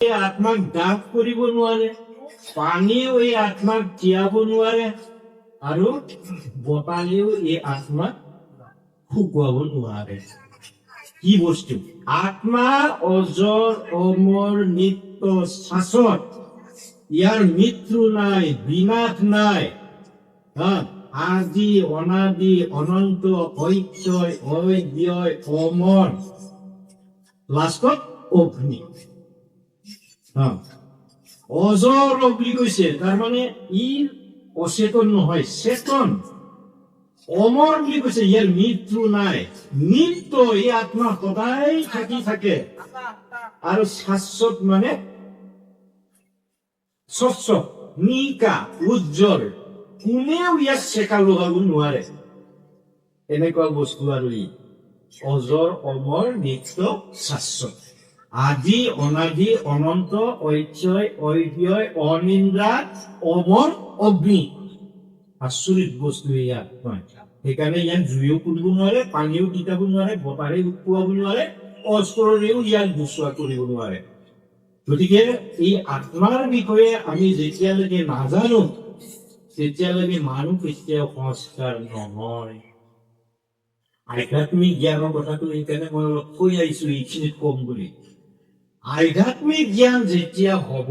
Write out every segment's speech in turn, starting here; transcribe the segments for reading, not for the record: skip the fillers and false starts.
আত্মাক দাগ কৰিব নোৱাৰে, পানীও এই আত্মাক তিয়াব নোৱাৰে, আৰু বতাহেও এই আত্মাক শুকুৱাব নোৱাৰে। কি বস্তু? আত্মা অজৰ অমৰ নিত্য শাশ্বত, ইয়াৰ মৃত্যু নাই, বিনাশ নাই, আদি অনাদি অনন্ত ঐক্যয় অব্যয় অমৰ, লাষ্টত অগ্নি। অজৰ বুলি কৈছে, তাৰমানে ই অচেতন নহয়, চেতন। অমৰ বুলি কৈছে, ইয়াৰ মৃত্যু নাই, নিত্য, এই আত্মা সদায় থাকি থাকে। আৰু শাশ্বত মানে স্বচ্ছ, নিকা, উজ্জ্বল, কোনেও ইয়াক চেকা লগাব নোৱাৰে, এনেকুৱা বস্তু। আৰু ই অজৰ অমৰ নিত্য শাশ্বত, আদি অনাদি অনন্ত ঐক্যয় অব্যয় অনিন্দ্ৰা অমৰ অগ্নি। আচৰিত বস্তু এই আত্মা। সেইকাৰণে ইয়াক জুইও পুৰিব নোৱাৰে, পানীও তিতাব নোৱাৰে, বতাহে শুকুৱাব নোৱাৰে, অস্ত্ৰৰেও ইয়াক গুচোৱা কৰিব নোৱাৰে। গতিকে এই আত্মাৰ বিষয়ে আমি যেতিয়ালৈকে নাজানো, তেতিয়ালৈকে মানুহ কেতিয়াও সংস্কাৰ নহয়। আধ্যাত্মিক জ্ঞানৰ কথাটো সেইকাৰণে মই অলপ কৈ আহিছো এইখিনিত কম বুলি। আধ্যাত্মিক জ্ঞান যেতিয়া হব,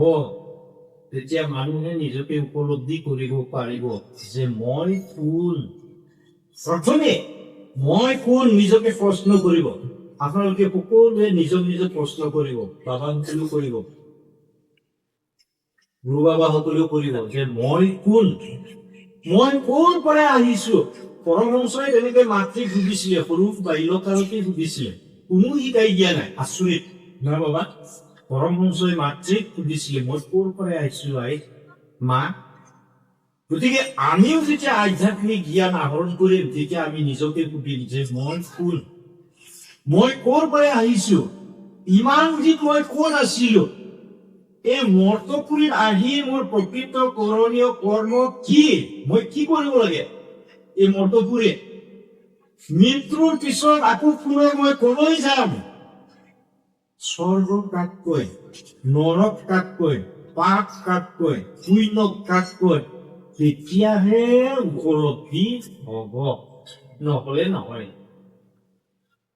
তেতিয়া মানুহে নিজকে উপলব্ধি কৰিব পাৰিব যে মই কোন। প্ৰথমে মই কোন নিজকে প্ৰশ্ন কৰিব। আপোনালোকে সকলোৱে নিজক নিজক প্ৰশ্ন কৰিব, বাবাসকলেও কৰিব, গুৰু বাবাসকলেও কৰিব, যে মই কোন, মই কোন পৰা আহিছো। পৰমহংসই তেনেকে মাতৃক সুধিছিলে, সৰু বাল্যকালতে সুধিছিলে, কোনো শিকাই দিয়া নাই। আচৰিত নহয় বাবা? পৰমহংসই মাতৃক সুধিছিলে, মই ক'ৰ পৰা আহিছো আই মা। গতিকে আমিও যেতিয়া আধ্যাত্মিক জ্ঞান আহৰণ কৰিম, তেতিয়া আমি নিজকে সুধিম যে মই কোন, মই ক'ৰ পৰা আহিছো, ইমান দিন মই কোন আছিলো, এই মৰ্তপুৰীত আহি মোৰ প্ৰকৃত কৰণীয় কৰ্ম কি, মই কি কৰিব লাগে এই মৰ্তপুৰীত, মৃত্যুৰ পিছত আকৌ পুনৰ মই কলৈ যাম, স্বৰ্গ কাককৈ, নৰক কাককৈ, পাপ কাককৈ, পুণ্য কাককৈ, তেতিয়াহে উপলব্ধি হব, নহলে নহয়।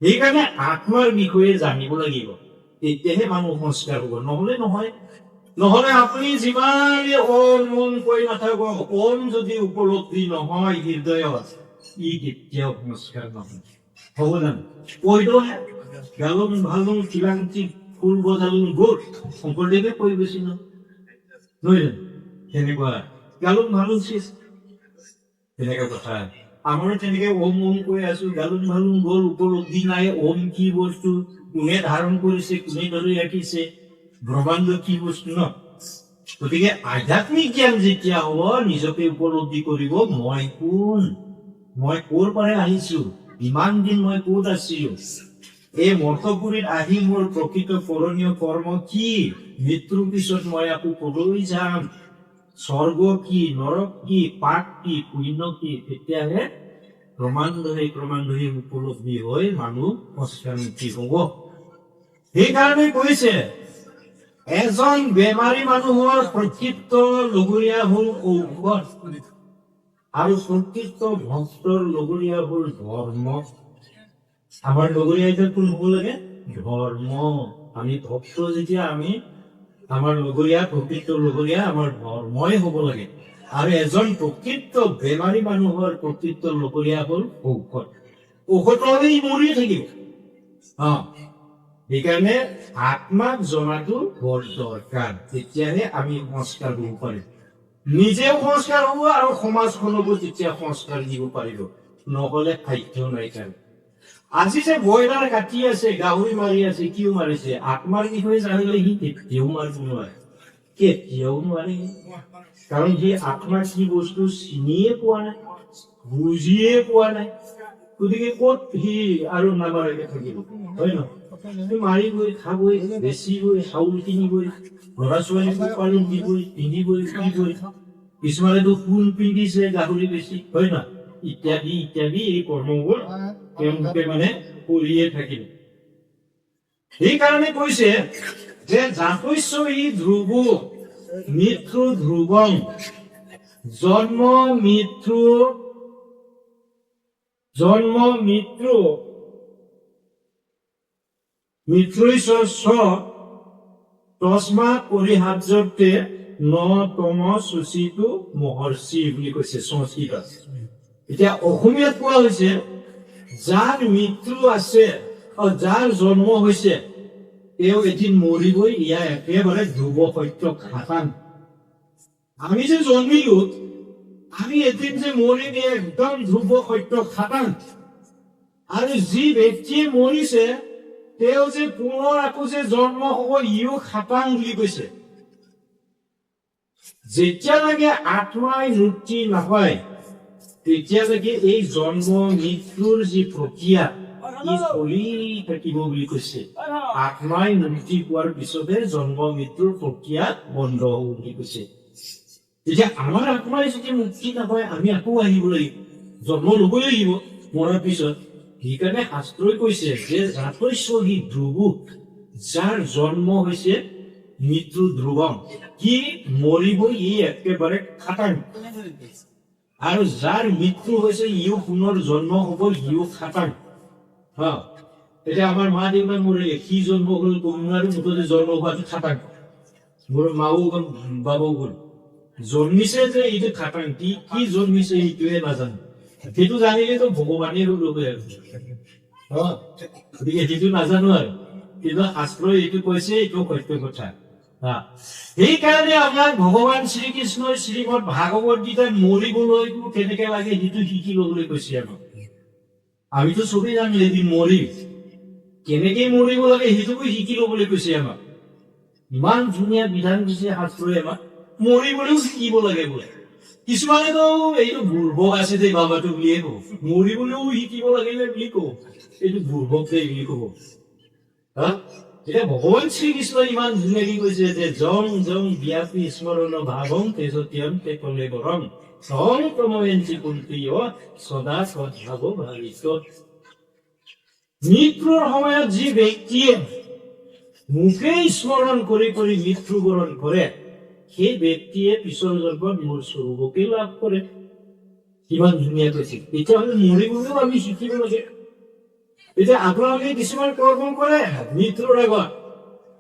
সেইকাৰণে আত্মাৰ বিষয়ে জানিব লাগিব, তেতিয়াহে মানুহ সংস্কাৰ হব, নহলে নহয়। নহলে আপুনি যিমানে ওম ওম কৈ নাথাকক, ওম যদি উপলব্ধি নহয় হৃদয়ত, ই কেতিয়াও সংস্কাৰ নহয়। হব জানো? কৈ দিলে গালুং ভালুং কিলাংটি ফুল বজালুং গোট, শংকৰদেৱে কৈ গৈছে নহয় জানো? তেনেকুৱা গালুং ভালুং চিজ, তেনেকুৱা কথা। আমাৰ তেনেকে ওম ওম কৈ আছো, গালুং ভালুং গল, উপলব্ধি নাই ওম কি বস্তু, কোনে ধাৰণ কৰিছে, কোনে ধৰি ৰাখিছে, ব্ৰহ্মাণ্ড কি বস্তু ন। গতিকে আধ্যাত্মিক জ্ঞান যেতিয়া হব, নিজকে উপলব্ধি কৰিব, মই কোন, মই ক'ৰ পৰা আহিছো, ইমান দিন মই ক'ত আছিলো, এই মৰ্তপুৰীত আহি মোৰ প্ৰকৃত কৰণীয় কৰ্ম কি, মৃত্যুৰ পিছত মই আকৌ কলৈ যাম, স্বৰ্গ কি, নৰক কি, পাপ কি, পুণ্য কি, তেতিয়াহে ক্ৰমান্বয়ে উপলব্ধি হৈ মানুহ সংস্কাৰমুক্তি হব। সেইকাৰণে কৈছে, এজন বেমাৰী মানুহৰ প্ৰকৃত লগৰীয়া হল ঔষধ, আৰু প্ৰকৃত ভক্তৰ লগৰীয়া হল ধৰ্ম। আমাৰ লগৰীয়া এতিয়া কোন হব লাগে? ধৰ্ম। আমি ভক্ত যেতিয়া, আমাৰ লগৰীয়া, প্ৰকৃত লগৰীয়া আমাৰ ধৰ্মই হব লাগে। আৰু এজন প্ৰকৃত বেমাৰী মানুহৰ প্ৰকৃত লগৰীয়া হল ঔষধ। ঔষধ নহলে মৰিয়ে থাকিব। সেইকাৰণে আত্মাক জনাটো বৰ দৰকাৰ, তেতিয়াহে আমি সংস্কাৰ দিব পাৰিম। নিজেও সংস্কাৰ হব আৰু সমাজখনকো তেতিয়া সংস্কাৰ দিব পাৰিব, নহলে সাধ্য নাই। কাৰণ আজি যে ব্ৰইলাৰ কাটি আছে, গাহৰি মাৰি আছে, কিয় মাৰিছে? আত্মাৰ বিষয়ে জানিলে সি কেতিয়াও মাৰিব নোৱাৰে, কেতিয়াও নোৱাৰে। কাৰণ সি আত্মাৰ কি বস্তু চিনিয়ে পোৱা নাই, বুজিয়ে পোৱা নাই। গতিকে ক'ত সি আৰু নামাৰাকে থাকিব, হয় নহয়? মাৰিবই, খাবই, বেচিবই, চাউল কিনিবই, ল'ৰা ছোৱালীকো পালন দিবই, পিন্ধিবই, ফুৰিবই, কিছুমানেতো সোণ পিন্ধিছে গাহৰি বেছি, হয় নহয়? ইত্যাদি ইত্যাদি এই কৰ্মবোৰ তেওঁলোকে কৰিয়ে থাকিব। সেইকাৰণে কৈছে যে জাতৈশ্বৰী ধ্ৰুৱ মৃত্যু ধ্ৰুৱং জন্ম মৃত্যু মৃত্যুশ্চ তস্মাৎ পৰিহাৰ্যতে ন তম শুচিটো মহৰ্ষি বুলি কৈছে সংস্কৃতত। এতিয়া অসমীয়াত কোৱা হৈছে যাৰ মৃত্যু আছে যাৰ জন্ম হৈছে তেওঁ এদিন মৰিবই, ইয়াৰ একেবাৰে ধ্ৰুৱ সত্য খাটাং। আমি যে জন্মিলো আমি এদিন যে মৰিম একদম ধ্ৰুৱ সত্য খাটাং। আৰু যি ব্যক্তিয়ে মৰিছে তেওঁ যে পুনৰ আকৌ যে জন্ম হব ইও খাটাং বুলি কৈছে। যেতিয়ালৈকে আত্মাই মুক্তি নাপায় তেতিয়ালৈকে এই জন্ম মৃত্যুৰ যি প্ৰক্ৰিয়া ই চলি থাকিব বুলি কৈছে। আত্মাই মুক্তি পোৱাৰ পিছতে জন্ম মৃত্যুৰ প্ৰক্ৰিয়া বন্ধ হব বুলি কৈছে। তেতিয়া আমাৰ আত্মাই যদি মুক্তি নাপায় আমি আকৌ আহিব লাগিব, জন্ম লবই লাগিব মৰাৰ পিছত। সেইকাৰণে শাস্ত্ৰই কৈছে যে জাতৈশ্বৰী ধ্ৰুৱ, যাৰ জন্ম হৈছে মৃত্যু ধ্ৰুৱম, কি মৰিবই ই একেবাৰে খাটাং। আৰু যাৰ মৃত্যু হৈছে ইও পুনৰ জন্ম হব ইও খাটাং। এতিয়া আমাৰ মা দেউতা মৰিলে সি জন্ম হল কমুনাৰো মুঠতে জন্ম হোৱাটো খাটাং। মোৰ মাও গল বাবাও গল, জন্মিছে যে এইটো খাটাং, কি জন্মিছে এইটোৱে নাজানো। সেইটো জানিলেতো ভগৱানেই ৰূপ ল'ব আৰু গতিকে সেইটো নাজানো আৰু, কিন্তু শাস্ত্ৰই এইটো কৈছে, এইটো সত্য কথা। সেইকাৰণে আমাৰ ভগৱান শ্ৰীকৃষ্ণই শ্ৰীমদ ভাগৱত গীতাত মৰিবলৈকো কেনেকে লাগে সেইটো শিকি লবলৈ কৈছে আমাক। আমিতো চবেই জানো এদিন মৰিম, কেনেকে মৰিব লাগে সেইটোকো শিকি লবলৈ কৈছে আমাক। ইমান ধুনীয়া বিধান দিছে শাস্ত্ৰই আমাক, মৰিবলৈও শিকিব লাগে বোলে। কিছুমানেতো এইটো বুৰ্বক আছে যে বাবাটো বুলিয়ে কব, মৰিবলৈও শিকিব লাগিলে বুলি কব, এইটো বুৰ্বক দে বুলি কব। এতিয়া ভগৱান শ্ৰীকৃষ্ণই ইমান ধুনীয়াকে কৈছে যে জং জং ব্যাপী স্মৰণ ভাৱং তেজত্যম তে কলে বৰং সং তময়েঞ্চি কুন্তীয় সদা সদ্ভাৱ ভাবিত। মৃত্যুৰ সময়ত যি ব্যক্তিয়ে মুখে স্মৰণ কৰি কৰি মৃত্যুবৰণ কৰে সেই ব্যক্তিয়ে পিছৰ জন্মত মোৰ স্বৰূপকে লাভ কৰে। কিমান ধুনীয়া কৈছে। তেতিয়াহ'লে মৰিবলৈও আমি শিকিব লাগে। এতিয়া আপোনালোকে কিছুমান কৰ্ম কৰে মৃত্যুৰ আগত,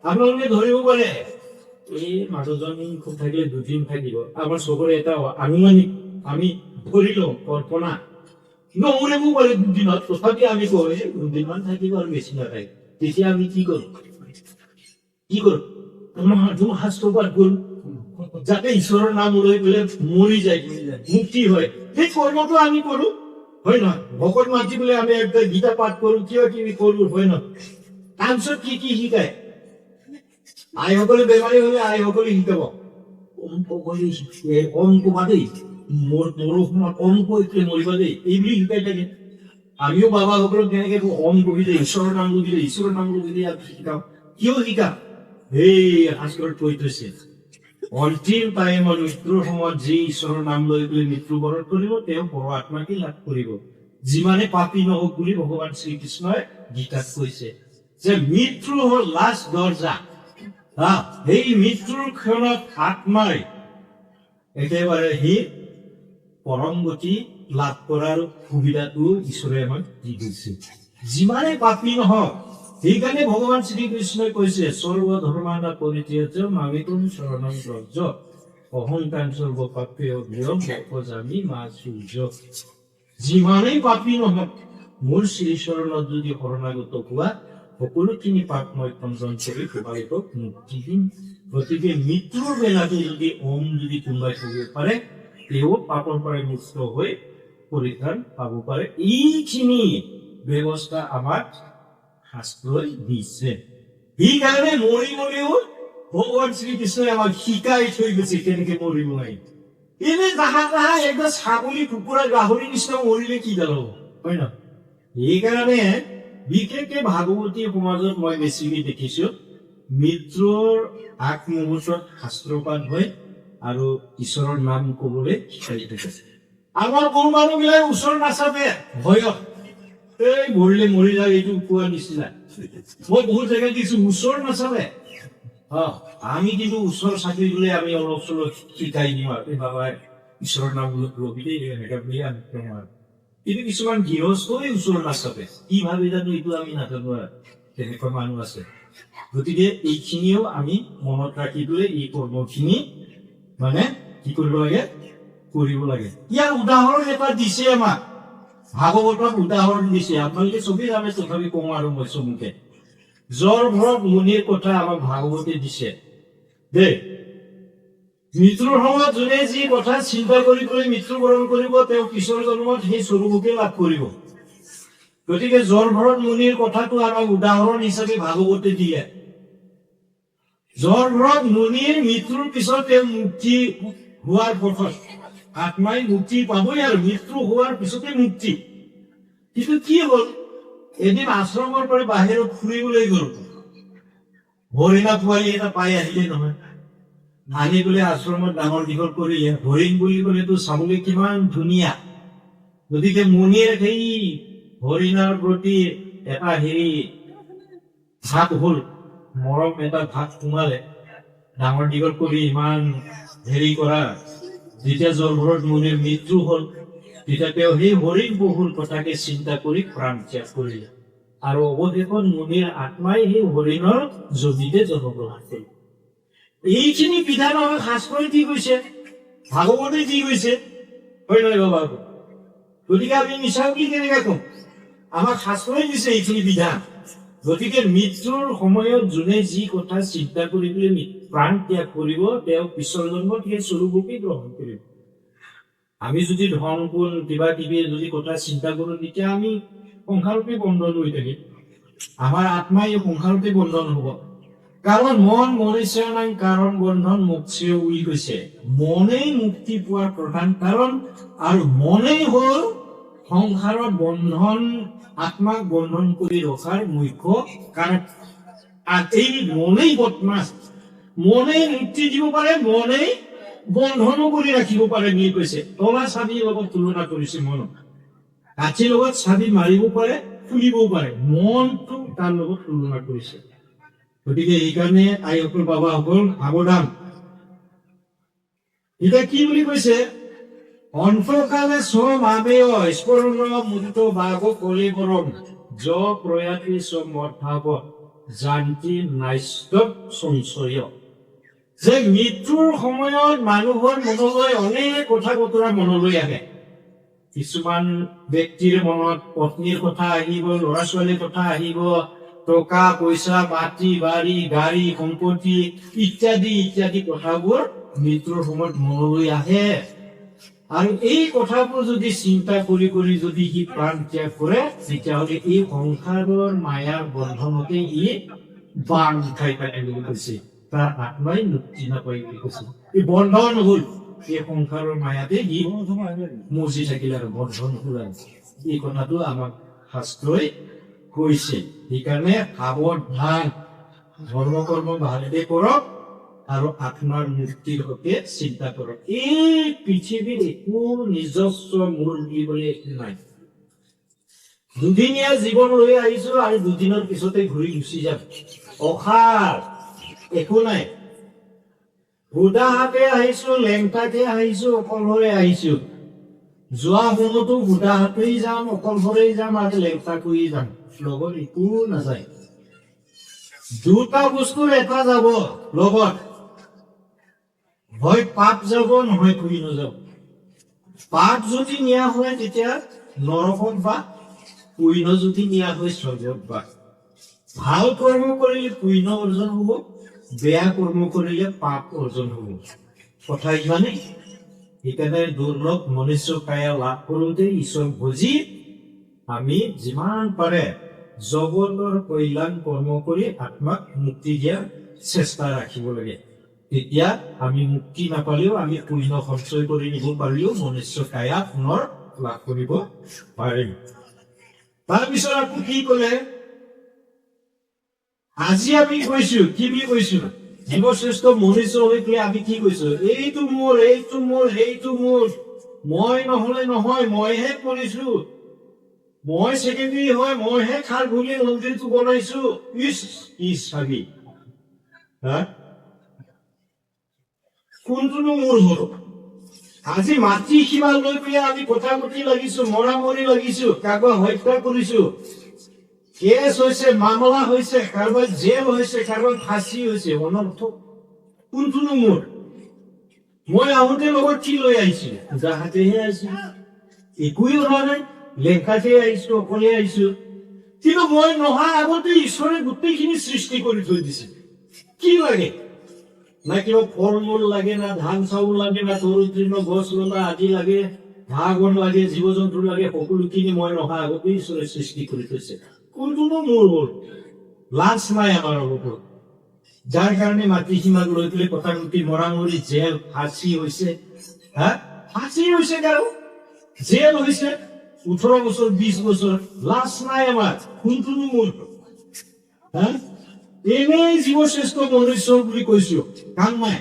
আপোনালোকে ধৰিব পাৰে এই মানুহজন খুব থাকিলে 2 দিন থাকিব। আমাৰ চবৰে এটা আনুমানিক আমি ধৰি লওঁ কল্পনা, নমৰিবও পাৰে 2 দিনত, তথাপি আমি কওঁ 2 দিনমান থাকিব আৰু বেছি নাথাকে। তেতিয়া আমি কি কৰো তোমাৰ শাস্ত্ৰপাঠ কৰো যাতে ঈশ্বৰৰ নাম লৈ পেলে মৰি যায়, মুক্তি হয়। সেই কৰ্মটো আমি কৰো, হয় নহয়? ভকত মাতি পেলাই আমি একটা গীতা পাঠ কৰো, কিবা কিবি কৰো, হয় নহয়? তাৰপিছত কি কি শিকায়? আইসকলে বেমাৰী হলে আইসকলে শিকাব অম কবা দেই, অম কৈ মৰিবা দেই, এইবুলি শিকাই থাকে। আমিও বাবাসকলক কেনেকে অম কবি দে, ঈশ্বৰৰ নাম লবি দে, ঈশ্বৰৰ নাম লবি দে শিকাও। কিয় শিকাম? এই শাস্ত্ৰত কৈ থৈছে অন্তিম টাইমত মৃত্যুৰ সময়ত যি ঈশ্বৰৰ নাম লৈ পেলাই মৃত্যুবৰণ কৰিব তেওঁ পৰমাত্মাকে লাভ কৰিব, যিমানে পাপী নহওক বুলি ভগৱান শ্ৰীকৃষ্ণই গীতাত কৈছে যে মৃত্যু হল লাষ্ট দৰ্জা। সেই মৃত্যুৰ ক্ষণত আত্মাই একেবাৰে সি পৰম গতি লাভ কৰাৰ সুবিধাটো ঈশ্বৰে আমাক দি দিছে, যিমানে পাপী নহওক। সেইকাৰণে ভগৱান শ্ৰীকৃষ্ণই কৈছে সৰ্ব ধৰ্মানা পৰিত্যাজ্য মামেকং শৰণং ব্ৰজ অহংকাৰ সৰ্ব পাপেয় ভয়ং বপজামি মা সূৰ্য। যিমানেই পাপী নহওক মোৰ শ্ৰীচৰণত যদি শৰণাগত হোৱা সকলোখিনি পাপ মই খণ্ডন কৰি তোমালোকক মুক্তি দিম। গতিকে মৃত্যুৰ বেলাটো যদি ওম যদি কোনোবাই কৰিব পাৰে তেওঁ পাপৰ পৰা মুক্ত হৈ পৰিত্ৰাণ পাব পাৰে। এইখিনি ব্যৱস্থা আমাক শাস্ত্ৰই দিছে। সেইকাৰণে মৰিবলৈও ভগৱান শ্ৰীকৃষ্ণই আমাক শিকাই থৈ গৈছে কেনেকে মৰিব লাগে। এনে জাহা একদম ছাগলী কুকুৰা গাহৰি নিচিনা মৰিলে কি দাল হ'ব, হয় ন? সেইকাৰণে বিশেষকে ভাগৱতী সমাজত মই বেছিকে দেখিছো মৃত্যুৰ আগ মুহূৰ্তত শাস্ত্ৰপাঠ হয় আৰু ঈশ্বৰৰ নাম কবলৈ শিকাই থাকে। আমাৰ বহু মানুহ বিলাক ওচৰ নাচাপে ভয়ত, এই মৰিলে মৰি যায় এইটো কোৱা নিচিনা। মই বহুত জেগাত দিছো ওচৰ নাচাপে, আমি কিন্তু ওচৰ চাকৰি দিলে আমি অলপ চলপ শিকাই দিম আৰু এই বাবাই ঈশ্বৰৰ নাম লবি দেই এনেকে বুলি আমি কওঁ আৰু কিন্তু কিছুমান গৃহস্থই ওচৰ নাচাপে কি ভাবি জানো এইটো আমি নাজানো আৰু তেনেকুৱা মানুহ আছে গতিকে এইখিনিও আমি মনত ৰাখি পেলাই এই কৰ্মখিনি মানে কি কৰিব লাগে ইয়াৰ উদাহৰণ এটা দিছে আমাক ভাগৱতত উদাহৰণ দিছে আপোনালোকে চবেই জানে তথাপি কওঁ আৰু মই চমুকে জ্বৰ ভৰত মুনিৰ কথা আমাক ভাগৱতে দিছে দেই মৃত্যুৰ সময়ত যোনে যি কথা চিন্তা কৰি মৃত্যুবৰণ কৰিব তেওঁ পিছৰ জন্মত সেই স্বৰূপকে লাভ কৰিব গতিকে জ্বৰ ভৰত মুনিৰ কথাটো আমাক উদাহৰণ হিচাপে ভাগৱতে দিয়ে জ্বৰ ভৰত মুনিৰ মৃত্যুৰ পিছত তেওঁ মুক্তি হোৱাৰ পথত আত্মাই মুক্তি পাবই আৰু মৃত্যু হোৱাৰ পিছতে মুক্তি কিন্তু কি হ'ল এদিন আশ্ৰমৰ পৰা বাহিৰত ফুৰিবলৈ গ'ল হৰিণা পোৱালি এটা পাই আহিলে নহয় আনি বোলে আশ্ৰমত ডাঙৰ দীঘল কৰি হৰিণ বুলি ক'লেতো চাবলৈ কিমান ধুনীয়া গতিকে মুনিৰ সেই হৰিণাৰ প্ৰতি এটা ভাগ হ'ল মৰম এটা ভাগ সোমালে ডাঙৰ দীঘল কৰি ইমান কৰা যেতিয়া জলভৰত মুনিৰ মৃত্যু হ'ল তেতিয়া তেওঁ সেই হৰিণ বহুল কথাকে চিন্তা কৰি প্ৰাণ ত্যাগ কৰিলে আৰু অৱশেষত মুনিৰ আত্মাই সেই হৰিণৰ জমিতে জন্মগ্ৰহণ কৰিলে এইখিনি বিধান আমাক শাস্ত্ৰই দি গৈছে ভাগৱতে দি গৈছে হয় নহয় বাবা গতিকে আমি মিছা বুলি কেনেকে কম আমাক শাস্ত্ৰই দিছে এইখিনি বিধান গতিকে মৃত্যুৰ সময়ত যোনে যি কথা চিন্তা কৰি প্ৰাণ ত্যাগ কৰিব তেওঁ পিছৰ জন্মত সেই স্বৰূপকে গ্ৰহণ কৰিব আমি যদি ধন গুণ কিবা কিবি যদি কথা চিন্তা কৰো তেতিয়া আমি সংসাৰতে বন্ধন হৈ থাকিম আমাৰ আত্মাই সংসাৰতে বন্ধন হব কাৰণ মন মনুষ্য নাই কাৰণ বন্ধন মোক্ষে বুলি কৈছে মনেই মুক্তি পোৱাৰ প্ৰধান কাৰণ আৰু মনেই হ'ল সংসাৰৰ বন্ধন আত্মাক বন্ধন কৰি ৰখাৰ মুখ্য কাৰণ এই মনেই বদমাছ মনেই মুক্তি দিব পাৰে মনেই বন্ধনো কৰি ৰাখিব পাৰে বুলি কৈছে তলা চাবিৰ লগত তুলনা কৰিছে মনক কাঠিৰ লগত চাবি মাৰিব পাৰে খুলিবও পাৰে মনটো তাৰ লগত তুলনা কৰিছে গতিকে এইকাৰণে আইসকল বাবাসকল সাৱধান এতিয়া কি বুলি কৈছে অন্তকালে স্বমামেয় স্মৰণ মুক্ত বাঘ কলিবৰম য প্ৰয়াতি স্বমৰ্থাব জান্তি নাস্ত সংশয় যে মৃত্যুৰ সময়ত মানুহৰ মনলৈ অনেক কথা বতৰা মনলৈ আহে কিছুমান ব্যক্তিৰ মনত পত্নীৰ কথা আহিব ল'ৰা ছোৱালীৰ কথা আহিব টকা পইচা মাটি বাৰী গাড়ী সম্পত্তি ইত্যাদি ইত্যাদি কথাবোৰ মৃত্যুৰ সময়ত মনলৈ আহে আৰু এই কথাবোৰ যদি চিন্তা কৰি যদি সি প্ৰাণ ত্যাগ কৰে তেতিয়াহ'লে এই সংসাৰৰ মায়াৰ বন্ধনতে ই বান খাই থাকে বুলি কৈছে তাৰ আত্মাই মুক্তি নাপায় বুলি কৈছে এই বন্ধন হ'ল এই সংসাৰৰ মায়াতে ই মজি থাকিলে আৰু বন্ধন হ'ল এই কথাটো আমাক শাস্ত্ৰই কৈছে সেইকাৰণে সাৱধান ধৰ্ম কৰ্ম ভালদৰে কৰক আৰু আত্মাৰ মুক্তিৰ হকে চিন্তা কৰক এই পৃথিৱীৰ একো নিজস্ব মূল বুলিবলৈ একো নাই দুদিনীয়া জীৱন লৈ আহিছো আৰু দুদিনৰ পিছতে ঘূৰি গুচি যাম অসাৰ একো নাই সুদা হাতে আহিছো লেংটাকে আহিছো অকলশৰে আহিছো যোৱা সময়তো সুদা হাতেই যাম অকলশৰেই যাম আৰু লেংটাকৈ যাম লগত একো নাযায় দুটা বস্তুৰ এটা যাব লগত হয় পাপ যাব নহয় পুণ্য যাব পাপ যদি নিয়া হয় তেতিয়া নৰকত বা পুণ্য যদি নিয়া হয় স্বৰ্গত বা ভাল কৰ্ম কৰিলে পুণ্য অৰ্জন হব বেয়া কৰ্ম কৰিলে পাপ অৰ্জন হব কথা ইমানেই সেইকাৰণে দুৰ্লভ মনুষ্য কায়া লাভ কৰোঁতে ঈশ্বৰ বুজি আমি যিমান পাৰে জগতৰ কল্যাণ কৰ্ম কৰি আত্মাক মুক্তি দিয়াৰ চেষ্টা ৰাখিব লাগে তেতিয়া আমি মুক্তি নাপালেও আমি পুণ্য সঞ্চয় কৰি নিব পাৰিলেও মনুষ্য কায়া পুনৰ লাভ কৰিব পাৰিম তাৰপিছত আকৌ কি ক'লে আজি আমি কৈছো কি বুলি কৈছো জীৱশ্ৰেষ্ঠ মনুষ্য হৈ পেলাই আমি কি কৈছো এইটো মোৰ সেইটো মোৰ মই নহলে নহয় মইহে কৰিছো মই ছেকেণ্ডেৰী হয় মইহে খাৰ ঘূৰি মন্দিৰটো বনাইছো ইছ চাবি কোনটোনো মোৰ হ'ল আজি মাতৃ সীমা লৈ পেলাই আমি কথা পাতি লাগিছো মৰামৰি লাগিছো কাৰোবাক হত্যা কৰিছো কেছ হৈছে মামলা হৈছে কাৰোবাৰ জেল হৈছে কাৰোবাৰ ফাঁচি হৈছে অনৰ্থ কোনটোনো মোৰ মই আহোঁতে লগত কি লৈ আহিছিলো জাহাতেহে আহিছিলো একোৱেই হোৱা নাই লেখাতে আহিছো অকলে আহিছো কিন্তু মই নহা আগতে ঈশ্বৰে গোটেইখিনি সৃষ্টি কৰি থৈ দিছে কি লাগে না কিবা ফল মূল লাগে না ধান চাউল লাগে না তৰুতৃণ গছ লতা আদি লাগে ঘাঁহ বন লাগে জীৱ জন্তু লাগে সকলোখিনি মই নহা আগতে ঈশ্বৰে সৃষ্টি কৰি থৈছে কোনটোনো মোৰ হ'ল লাজ নাই আমাৰ ওপৰত যাৰ কাৰণে মাতৃসীমাক লৈ পেলাই কথাগুটি মৰামৰি জেল ফাঁচি হৈছে ফাঁচি হৈছে কাৰো জেল হৈছে 18 বছৰ 20 বছৰ লাজ নাই আমাৰ কোনটোনো মোৰ এনেই জীৱশ্ৰেষ্ঠ মনুষ্য বুলি কৈছো কাম নাই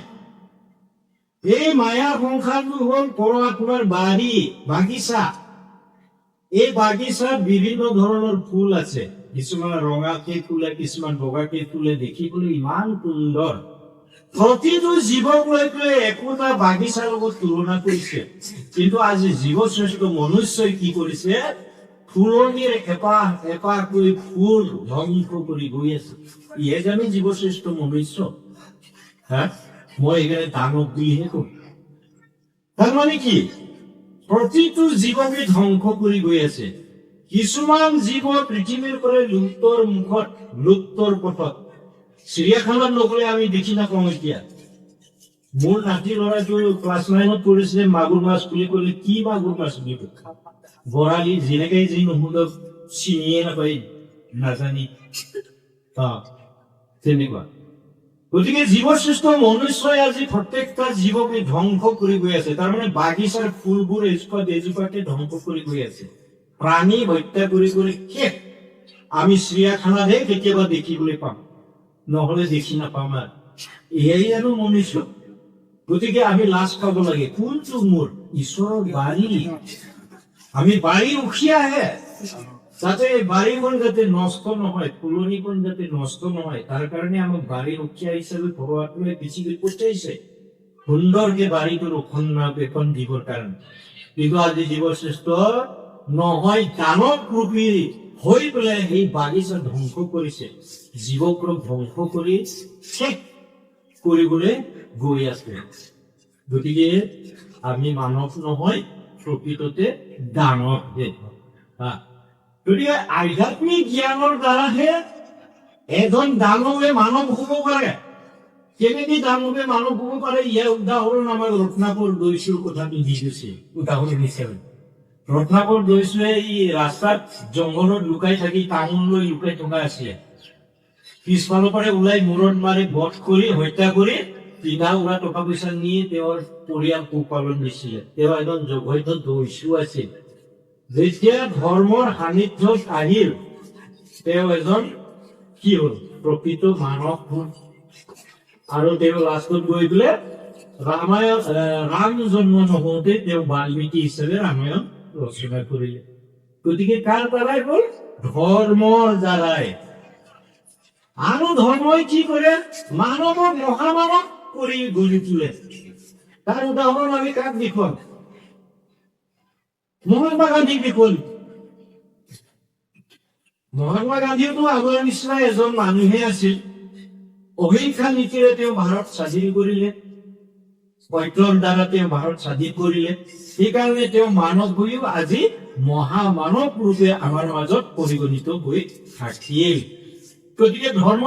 এই মায়া সংসাৰটো হ'ল পৰমাত্মাৰ বাৰী বাগিচা এই বাগিচাত বিভিন্ন ধৰণৰ ফুল আছে কিছুমান ৰঙাকে ফুলে কিছুমান বগাকে ফুলে দেখিবলৈ ইমান সুন্দৰ প্ৰতিটো জীৱক লৈ পেলাই একোটা বাগিচাৰ লগত তুলনা কৰিছে কিন্তু আজি জীৱশ্ৰেষ্ঠ মনুষ্যই কি কৰিছে ফুলনিৰ এপাহ এপাহ কৰি ফুল ধ্বংস কৰি গৈ আছে ইয়ে জানো জীৱশ্ৰেষ্ঠ মনুষ্য মই এইকাৰণে দানৱ বুলিহে কওঁ তাৰমানে কি প্ৰতিটো জীৱকে ধ্বংস কৰি গৈ আছে কিছুমান জীৱ পৃথিৱীৰ পৰা লুপ্তৰ মুখত লুপ্তৰ পথত চিৰিয়াখানাত নগলে আমি দেখি নাপাওঁ এতিয়া মোৰ নাতি ল'ৰাটো ক্লাছ 9ত পঢ়িছিলে মাগুৰ মাছ বুলি ক'লে কি মাগুৰ মাছ বুলি বৰালি যেনেকে যি নুশুনক চিনিয়ে নাপায় নাজানি তেনেকুৱা গতিকে জীৱশ্ৰেষ্ঠ মনুষ্যই আজি প্ৰত্যেকটা জীৱকে ধ্বংস কৰি গৈ আছে তাৰমানে বাগিচাৰ ফুলবোৰ এজোপাকে ধ্বংস কৰি গৈ আছে প্ৰাণী হত্যা কৰি কৰি শেষ আমি চিৰিয়াখানাতহে কেতিয়াবা দেখিবলৈ পাম নহলে দেখি নাপাম আৰু এয়াই জানো মনুষ্য গতিকে আমি লাজ পাব লাগে কোনটো মোৰ ঈশ্বৰৰ বাৰী আমি বাৰী উখিয়াহে যাতে বাৰীখন যাতে নষ্ট নহয় ফুলনিখন যাতে নষ্ট নহয় তাৰ কাৰণে আমাক বাৰী উখিয়া হিচাপে ভগৱানে পৃথিৱীত পঠিয়াইছে সুন্দৰকে বাৰীটো ৰক্ষণাবেক্ষণ দিবৰ কাৰণে কিন্তু আজি জীৱশ্ৰেষ্ঠ নহয় দানৱ ৰূপী হৈ পেলাই সেই বাগিচা ধ্বংস কৰিছে জীৱক ধ্বংস কৰি শেষ কৰিবলৈ গৈ আছে গতিকে আমি মানৱ নহয় প্ৰকৃততে দানৱহে গতিকে আধ্যাত্মিক জ্ঞানৰ দ্বাৰাহে এজন দানৱে মানৱ হ'ব পাৰে কেনেকৈ দানৱে মানৱ হ'ব পাৰে ইয়াৰ উদাহৰণ আমাৰ ৰত্নাকৰ দৈছুৰ কথাটো দি দিছে উদাহৰণ হিচাপে ৰত্নাকৰ দৈছুৱে ই ৰাস্তাত জংঘলত লুকাই থাকি তামোল লৈ লুকাই থকা আছিলে পিছফালৰ পৰা ওলাই মূৰত মাৰি বধ কৰি হত্যা কৰি পিন্ধা উৰা টকা পইচা নি তেওঁৰ পৰিয়াল পোহপালন দিছিলে তেওঁ এজন জঘন্য দৈছু আছিল যেতিয়া ধৰ্মৰ সান্নিধ্যত আহিল তেওঁ এজন কি হ'ল প্ৰকৃত মানৱ হ'ল আৰু তেওঁ লাষ্টত গৈ পেলাই ৰাম জন্ম নহওঁতে তেওঁ বাল্মীকি হিচাপে ৰামায়ণ ৰচনা কৰিলে গতিকে কাৰ দ্বাৰাই হ'ল ধৰ্মৰ দ্বাৰাই আৰু ধৰ্মই কি কৰে মানৱক মহামানৱ কৰি গঢ়ি তোলে তাৰ উদাহৰণ আমি কাক দেখুৱাম মহাত্মা গান্ধীক দেখুৱালো মহাত্মা গান্ধীওতো আগৰ নিচিনা এজন মানুহে আছিল অহিংসা নীতিৰে তেওঁ ভাৰত স্বাধীন কৰিলে সত্যৰ দ্বাৰা তেওঁ ভাৰত স্বাধীন কৰিলে সেইকাৰণে তেওঁ মানৱ হৈও আজি মহামানৱ ৰূপে আমাৰ মাজত পৰিগণিত হৈ থাকিল গতিকে ধৰ্ম